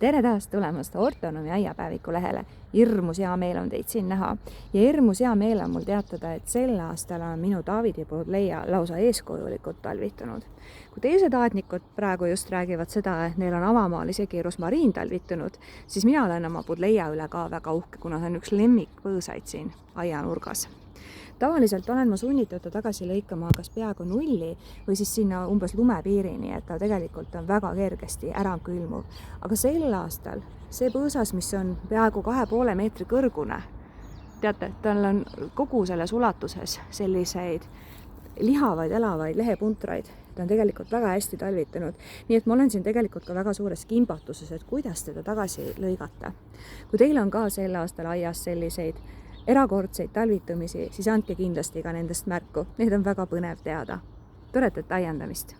tere taas tulemast Ortonomi aiapäeviku lehele. Hirmus hea meel on teid siin näha ja hirmus hea meel on mul teatada, et sel aastal on minu Taavidi Budleia lausa eeskujulikult talvitunud. Kui teised aednikud praegu just räägivad seda, et neil on avamaal isegi rosmariin talvitunud, siis mina olen oma Budleia üle ka väga uhke, kuna see on üks lemmikpõõsaid siin aianurgas. Tavaliselt olen ma sunnitud ta tagasi lõikama kas peaaegu nulli või siis sinna umbes lumepiirini, et ta tegelikult on väga kergesti ära külmuv. Aga sel aastal see põõsas, mis on peaaegu 2,5 meetri kõrgune, teate, tal on kogu selles ulatuses selliseid lihavaid, elavaid lehepuntraid. Ta on tegelikult väga hästi talvitunud, nii et ma olen siin tegelikult ka väga suures kimbatuses, et kuidas teda tagasi lõigata. Kui teil on ka sel aastal aias selliseid erakordseid talvitumisi, siis andke kindlasti ka nendest märku. Need on väga põnev teada. Toretat aiandamist!